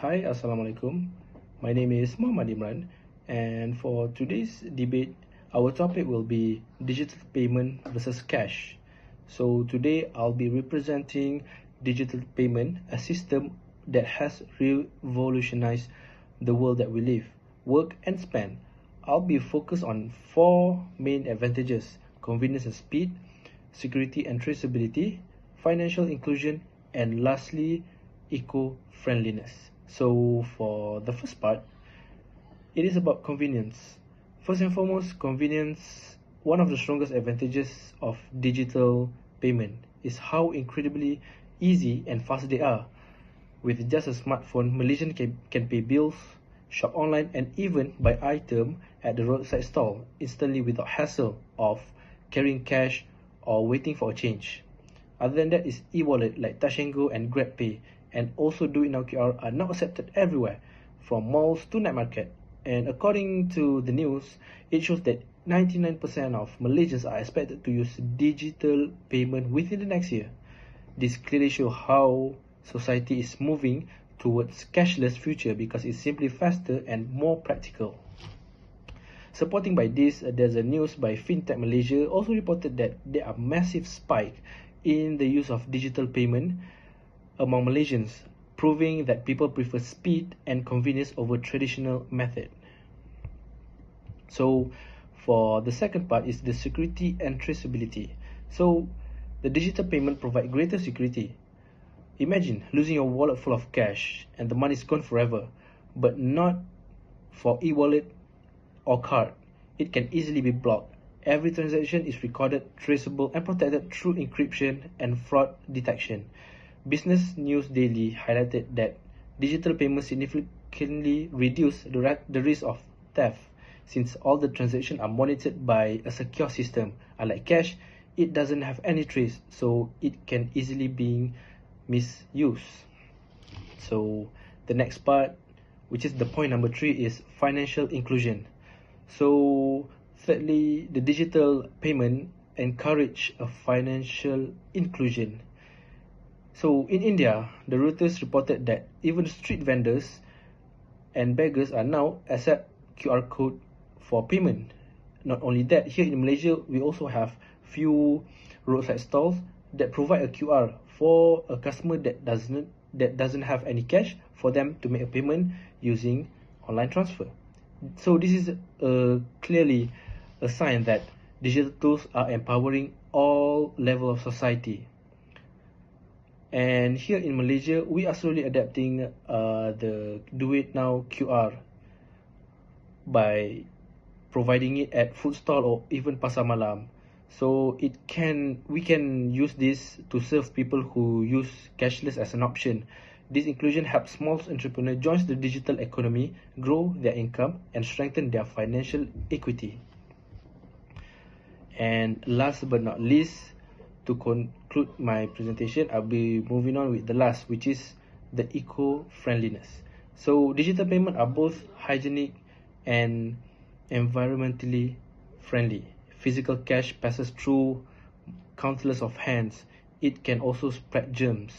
Hi, Assalamualaikum. My name is Muhammad Imran, and for today's debate, our topic will be digital payment versus cash. So, today I'll be representing digital payment, a system that has revolutionized the world that we live, work, and spend. I'll be focused on four main advantages: convenience and speed, security and traceability, financial inclusion, and lastly, eco-friendliness. So for the first part, it is about convenience. First and foremost, convenience, one of the strongest advantages of digital payment is how incredibly easy and fast they are. With just a smartphone, Malaysians can pay bills, shop online, and even buy item at the roadside stall instantly without hassle of carrying cash or waiting for a change. Other than that is e-wallet like Touch 'n Go and GrabPay, and also Do It Now QR are now accepted everywhere, from malls to night market. And according to the news, it shows that 99% of Malaysians are expected to use digital payment within the next year. This clearly shows how society is moving towards cashless future because it's simply faster and more practical. Supporting by this, there's a news by FinTech Malaysia also reported that there are massive spike in the use of digital payment among Malaysians, proving that people prefer speed and convenience over traditional method. So for the second part is the security and traceability. So the digital payment provide greater security. Imagine losing your wallet full of cash and the money is gone forever, but not for e-wallet or card. It can easily be blocked. Every transaction is recorded, traceable, and protected through encryption and fraud detection. Business News Daily highlighted that digital payments significantly reduce the risk of theft since all the transactions are monitored by a secure system. Unlike cash, it doesn't have any trace, so it can easily be misused. So the next part, which is the point number 3, is financial inclusion. So thirdly, the digital payment encourage a financial inclusion. So in India, the Reuters reported that even street vendors and beggars are now accept QR code for payment. Not only that, here in Malaysia, we also have few roadside stalls that provide a QR for a customer that doesn't have any cash for them to make a payment using online transfer. So this is clearly a sign that digital tools are empowering all levels of society. And here in Malaysia, we are slowly adapting the Do It Now QR by providing it at food stall or even pasar malam. So we can use this to serve people who use cashless as an option. This inclusion helps small entrepreneurs join the digital economy, grow their income, and strengthen their financial equity. And last but not least, to conclude my presentation, I'll be moving on with the last, which is the eco-friendliness. So digital payment are both hygienic and environmentally friendly. Physical cash passes through countless of hands. It can also spread germs.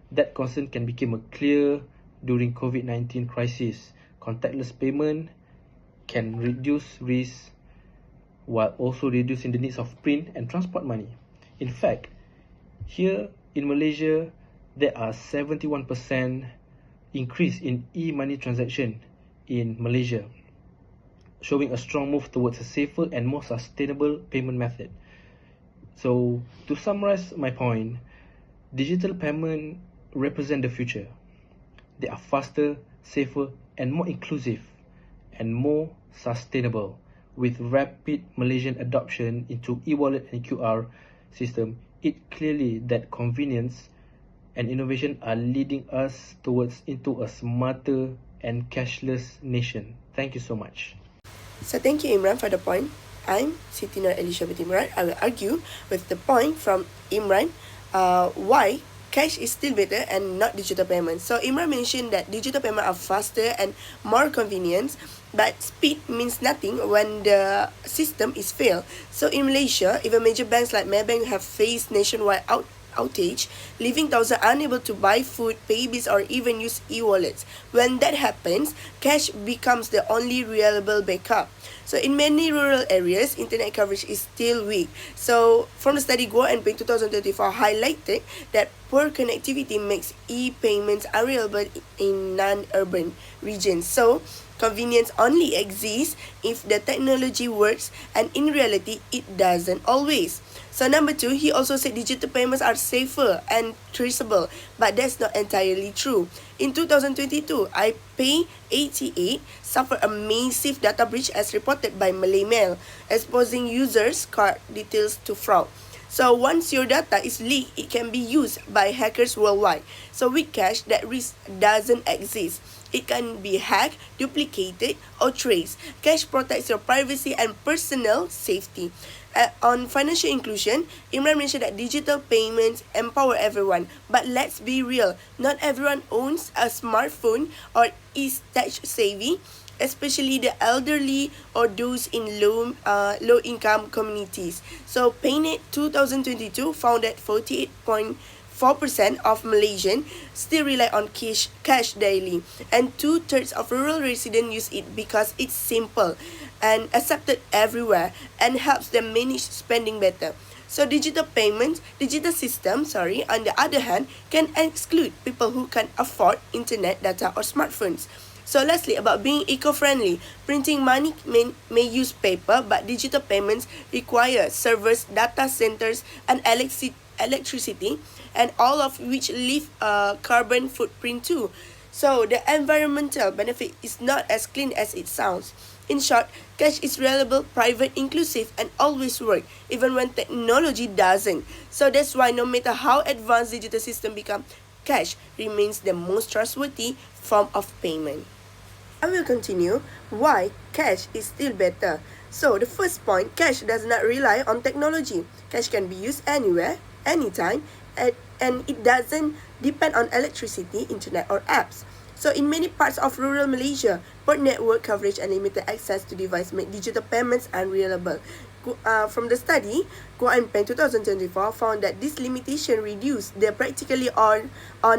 That concern can become clear during COVID-19 crisis. Contactless payment can reduce risk while also reducing the needs of print and transport money. In fact, here in Malaysia, there are 71% increase in e-money transaction in Malaysia, showing a strong move towards a safer and more sustainable payment method. So, to summarize my point, digital payment represent the future. They are faster, safer, and more inclusive, and more sustainable. With rapid Malaysian adoption into e-wallet and QR system, it clearly that convenience and innovation are leading us towards into a smarter and cashless nation. Thank you so much. So thank you, Imran, for the point. I'm Siti Nur Elizabeth Imran. I will argue with the point from Imran why cash is still better and not digital payment. So Imran mentioned that digital payment are faster and more convenient, but speed means nothing when the system is failed. So in Malaysia, even major banks like Maybank have faced nationwide outage, leaving thousands unable to buy food, pay bills, or even use e-wallets. When that happens, cash becomes the only reliable backup. So in many rural areas, internet coverage is still weak. So from the study Guo and Peng 2024 highlighted that poor connectivity makes e-payments unreliable in non-urban regions. So convenience only exists if the technology works, and in reality, it doesn't always. So number 2, he also said digital payments are safer and traceable, but that's not entirely true. In 2022, iPay88 suffered a massive data breach as reported by Malay Mail, exposing users' card details to fraud. So once your data is leaked, it can be used by hackers worldwide. So with cash, that risk doesn't exist. It can be hacked, duplicated, or traced. Cash protects your privacy and personal safety. On financial inclusion, Imran mentioned that digital payments empower everyone. But let's be real, not everyone owns a smartphone or is tech-savvy, especially the elderly or those in low-income communities. So PayNet 2022 found that 48.4% of Malaysians still rely on cash daily, and 2/3 of rural residents use it because it's simple and accepted everywhere and helps them manage spending better. So digital systems, on the other hand, can exclude people who can't afford internet, data, or smartphones. So lastly, about being eco-friendly, printing money may use paper, but digital payments require servers, data centers, and electricity, and all of which leave a carbon footprint too. So the environmental benefit is not as clean as it sounds. In short, cash is reliable, private, inclusive, and always work, even when technology doesn't. So that's why no matter how advanced digital system become, cash remains the most trustworthy form of payment. I will continue why cash is still better. So the first point, cash does not rely on technology. Cash can be used anywhere, anytime, and it doesn't depend on electricity, internet, or apps. So in many parts of rural Malaysia, poor network coverage and limited access to devices make digital payments unreliable. From the study, Guo and Peng 2024 found that this limitation reduced the practically on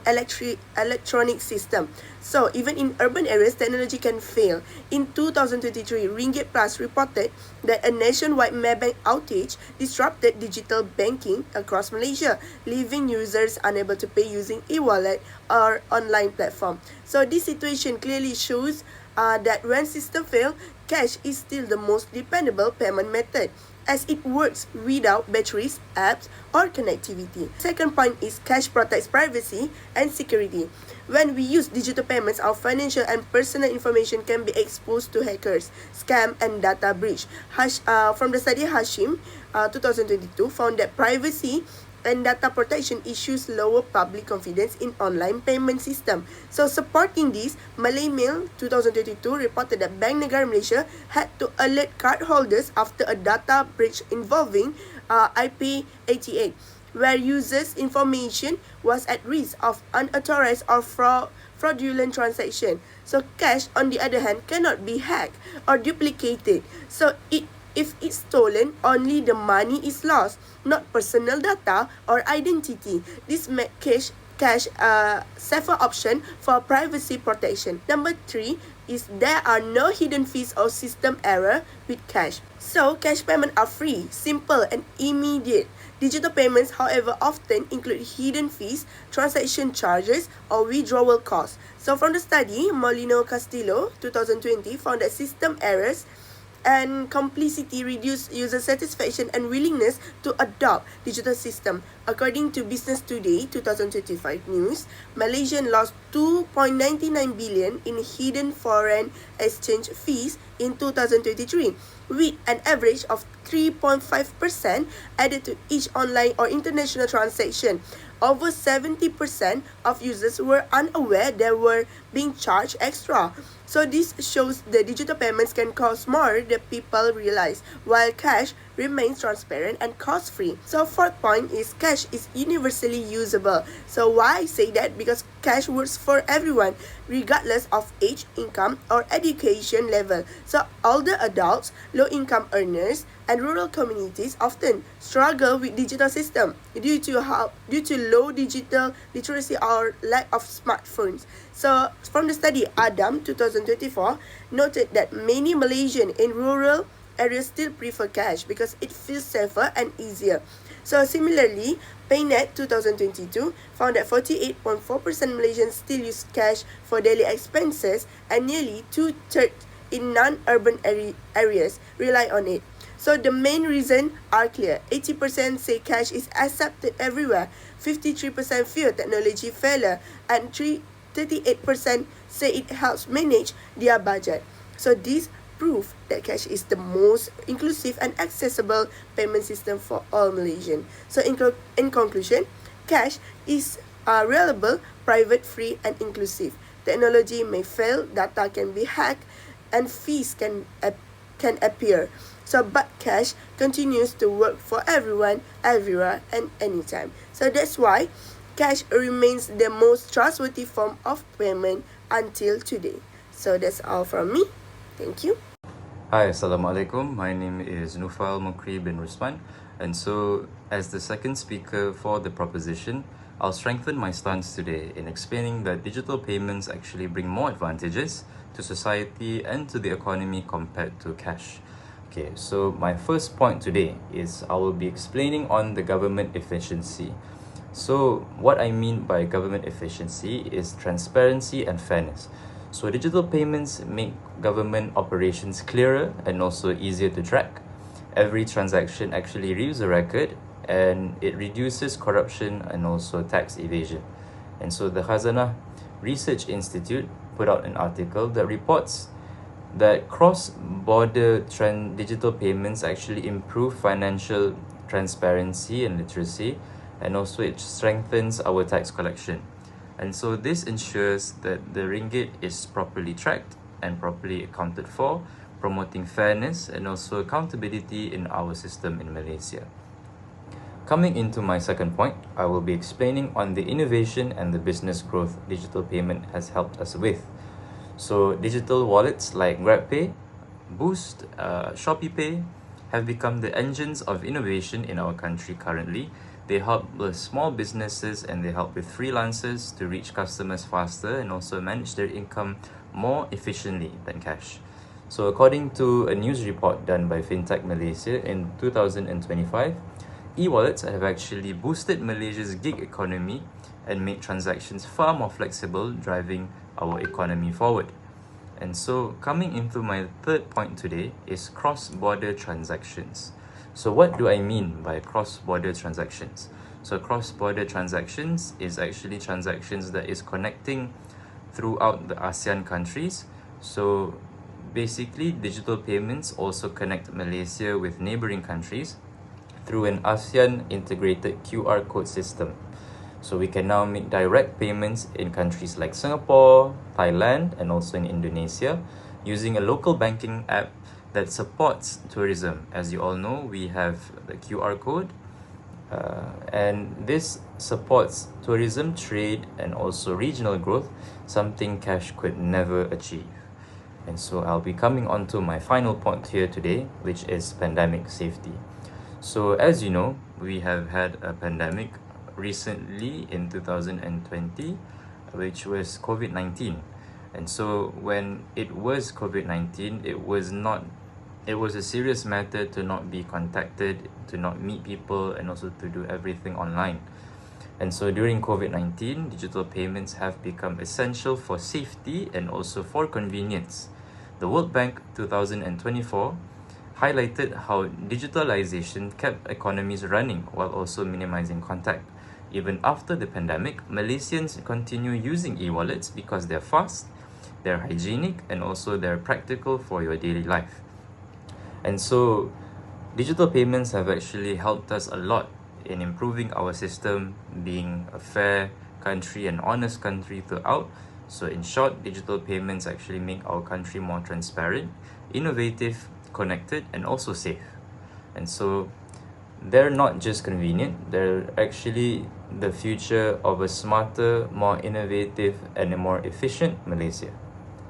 electronic system. So even in urban areas, technology can fail. In 2023, Ringgit Plus reported that a nationwide Maybank outage disrupted digital banking across Malaysia, leaving users unable to pay using e-wallet or online platform. So this situation clearly shows that when system fail, cash is still the most dependable payment method, as it works without batteries, apps, or connectivity. Second point is cash protects privacy and security. When we use digital payments, our financial and personal information can be exposed to hackers, scam, and data breach. From the study Hashim 2022 found that privacy and data protection issues lower public confidence in online payment system. So supporting this, Malay Mail 2022 reported that Bank Negara Malaysia had to alert cardholders after a data breach involving iPay88, where users' information was at risk of unauthorized or fraudulent transaction. So cash, on the other hand, cannot be hacked or duplicated. So if it's stolen, only the money is lost, not personal data or identity. This makes cash a safer option for privacy protection. Number 3 is there are no hidden fees or system error with cash. So cash payments are free, simple, and immediate. Digital payments, however, often include hidden fees, transaction charges, or withdrawal costs. So from the study, Molino Castillo 2020 found that system errors and complicity reduce user satisfaction and willingness to adopt digital system. According to Business Today 2025 news, Malaysia lost 2.99 billion in hidden foreign exchange fees in 2023, with an average of 3.5% added to each online or international transaction. Over 70% of users were unaware there were being charged extra. So this shows the digital payments can cost more than people realize, while cash remains transparent and cost-free. So fourth point is cash is universally usable. So why I say that? Because cash works for everyone, regardless of age, income, or education level. So older adults, low-income earners, and rural communities often struggle with digital system due to low digital literacy or lack of smartphones. So from the study Adam 2024 noted that many Malaysian in rural areas still prefer cash because it feels safer and easier. So similarly, PayNet 2022 found that 48.4% Malaysians still use cash for daily expenses and nearly two-thirds in non-urban areas rely on it. So the main reasons are clear. 80% say cash is accepted everywhere, 53% fear technology failure, and 38% say it helps manage their budget. So this prove that cash is the most inclusive and accessible payment system for all Malaysians. So in conclusion, cash is reliable, private, free, and inclusive. Technology may fail, data can be hacked, and fees can appear. So but cash continues to work for everyone, everywhere, and anytime. So that's why cash remains the most trustworthy form of payment until today. So that's all from me. Thank you. Hi, Assalamualaikum. My name is Nufail Mukri bin Rusman, and so as the second speaker for the proposition, I'll strengthen my stance today in explaining that digital payments actually bring more advantages to society and to the economy compared to cash. Okay, so my first point today is I will be explaining on the government efficiency. So what I mean by government efficiency is transparency and fairness. So digital payments make government operations clearer and also easier to track. Every transaction actually leaves a record, and it reduces corruption and also tax evasion. And so the Khazanah Research Institute put out an article that reports that cross-border digital payments actually improve financial transparency and literacy, and also it strengthens our tax collection. And so this ensures that the ringgit is properly tracked and properly accounted for, promoting fairness and also accountability in our system in Malaysia. Coming into my second point, I will be explaining on the innovation and the business growth digital payment has helped us with. So digital wallets like GrabPay, Boost, ShopeePay have become the engines of innovation in our country currently. They help with small businesses and they help with freelancers to reach customers faster and also manage their income more efficiently than cash. So according to a news report done by FinTech Malaysia in 2025, e-wallets have actually boosted Malaysia's gig economy and made transactions far more flexible, driving our economy forward. And so coming into my third point today is cross-border transactions. So what do I mean by cross-border transactions? So cross-border transactions is actually transactions that is connecting throughout the ASEAN countries. So basically digital payments also connect Malaysia with neighboring countries through an ASEAN integrated QR code system. So we can now make direct payments in countries like Singapore, Thailand, and also in Indonesia using a local banking app that supports tourism. As you all know, we have the QR code, and this supports tourism, trade, and also regional growth, something cash could never achieve. And so I'll be coming on to my final point here today, which is pandemic safety. So as you know, we have had a pandemic recently in 2020, which was COVID-19. And so when it was COVID-19, it was a serious matter to not be contacted, to not meet people, and also to do everything online. And so during COVID-19, digital payments have become essential for safety and also for convenience. The World Bank 2024 highlighted how digitalization kept economies running while also minimizing contact. Even after the pandemic, Malaysians continue using e-wallets because they're fast, they're hygienic, and also they're practical for your daily life. And so digital payments have actually helped us a lot in improving our system, being a fair country and honest country throughout. So in short, digital payments actually make our country more transparent, innovative, connected, and also safe. And so they're not just convenient, they're actually the future of a smarter, more innovative, and a more efficient Malaysia.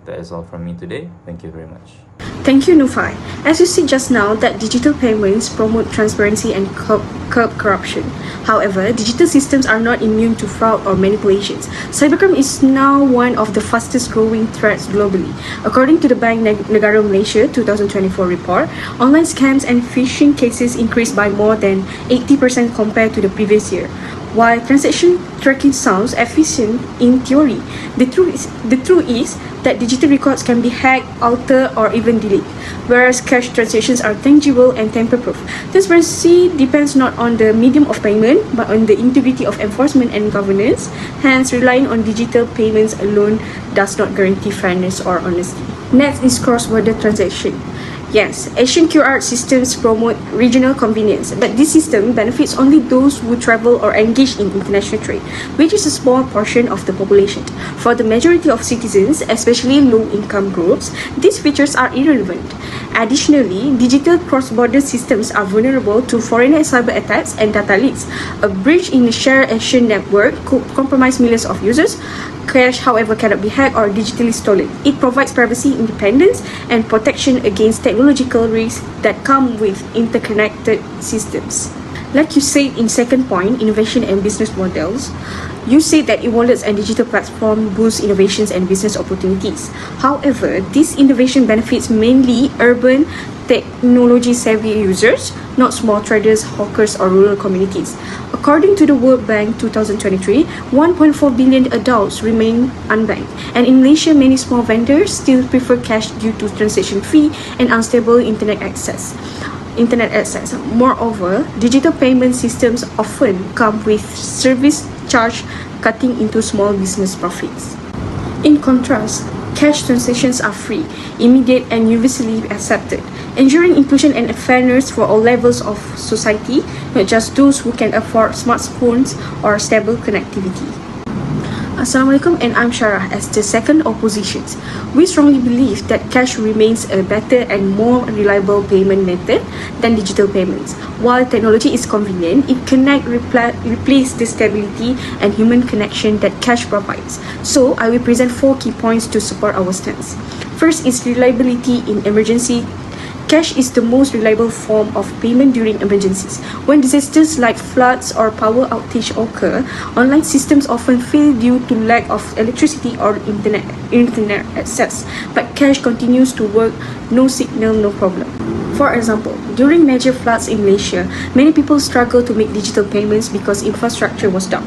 That is all from me today. Thank you very much. Thank you, Nufai. As you said just now, that digital payments promote transparency and curb corruption. However, digital systems are not immune to fraud or manipulations. Cybercrime is now one of the fastest growing threats globally. According to the Bank Negara Malaysia 2024 report, online scams and phishing cases increased by more than 80% compared to the previous year. While transaction tracking sounds efficient in theory, the truth is that digital records can be hacked, altered, or even deleted, whereas cash transactions are tangible and tamper-proof. Transparency depends not on the medium of payment, but on the integrity of enforcement and governance. Hence, relying on digital payments alone does not guarantee fairness or honesty. Next is cross-border transaction. Yes, Asian QR systems promote regional convenience, but this system benefits only those who travel or engage in international trade, which is a small portion of the population. For the majority of citizens, especially low-income groups, these features are irrelevant. Additionally, digital cross-border systems are vulnerable to foreign cyber attacks and data leaks. A breach in the shared Asian network could compromise millions of users. Cash, however, cannot be hacked or digitally stolen. It provides privacy, independence, and protection against technological risks that come with interconnected systems. Like you said in second point, innovation and business models, you said that e-wallets and digital platform boost innovations and business opportunities. However, this innovation benefits mainly urban technology-savvy users, not small traders, hawkers, or rural communities. According to the World Bank 2023, 1.4 billion adults remain unbanked, and in Malaysia, many small vendors still prefer cash due to transaction fee and unstable internet access. Moreover, digital payment systems often come with service charge cutting into small business profits. In contrast, cash transactions are free, immediate, and universally accepted, ensuring inclusion and fairness for all levels of society, not just those who can afford smartphones or stable connectivity. Assalamualaikum, and I'm Sharah as the second opposition. We strongly believe that cash remains a better and more reliable payment method than digital payments. While technology is convenient, it cannot replace the stability and human connection that cash provides. So, I will present 4 key points to support our stance. First is reliability in emergency. Cash is the most reliable form of payment during emergencies. When disasters like floods or power outage occur, online systems often fail due to lack of electricity or internet access. But cash continues to work, no signal, no problem. For example, during major floods in Malaysia, many people struggle to make digital payments because infrastructure was down.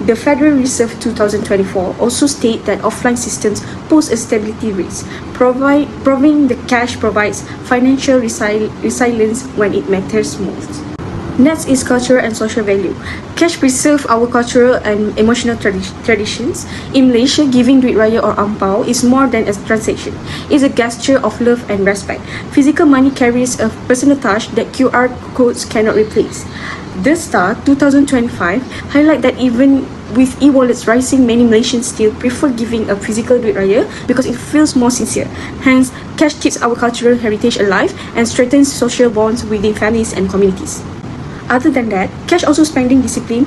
The Federal Reserve 2024 also state that offline systems pose a stability risk, proving the cash provides financial resilience when it matters most. Next is cultural and social value. Cash preserves our cultural and emotional traditions. In Malaysia, giving duit raya or ampau is more than a transaction. It's a gesture of love and respect. Physical money carries a personal touch that QR codes cannot replace. The Star 2025 highlight that even with e-wallets rising, many Malaysians still prefer giving a physical duit raya because it feels more sincere. Hence, cash keeps our cultural heritage alive and strengthens social bonds within families and communities. Other than that, cash also spending discipline.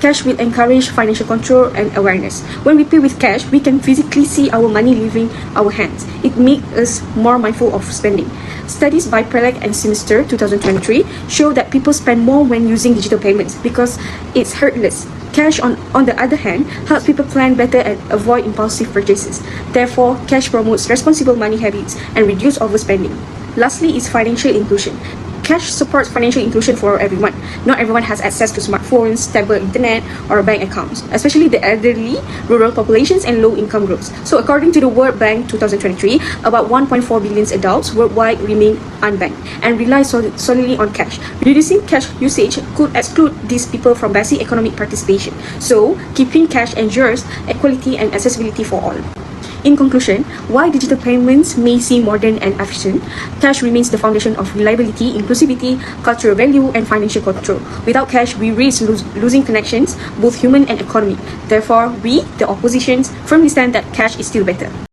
Cash will encourage financial control and awareness. When we pay with cash, we can physically see our money leaving our hands. It makes us more mindful of spending. Studies by Prelec and Sinister 2023 show that people spend more when using digital payments because it's hurtless. Cash, on the other hand, helps people plan better and avoid impulsive purchases. Therefore, cash promotes responsible money habits and reduces overspending. Lastly is financial inclusion. Cash supports financial inclusion for everyone. Not everyone has access to smartphones, stable internet, or bank accounts, especially the elderly, rural populations, and low-income groups. So according to the World Bank 2023, about 1.4 billion adults worldwide remain unbanked and rely solely on cash. Reducing cash usage could exclude these people from basic economic participation. So keeping cash ensures equality and accessibility for all. In conclusion, while digital payments may seem modern and efficient, cash remains the foundation of reliability, inclusivity, cultural value, and financial control. Without cash, we risk losing connections, both human and economic. Therefore, we, the opposition, firmly stand that cash is still better.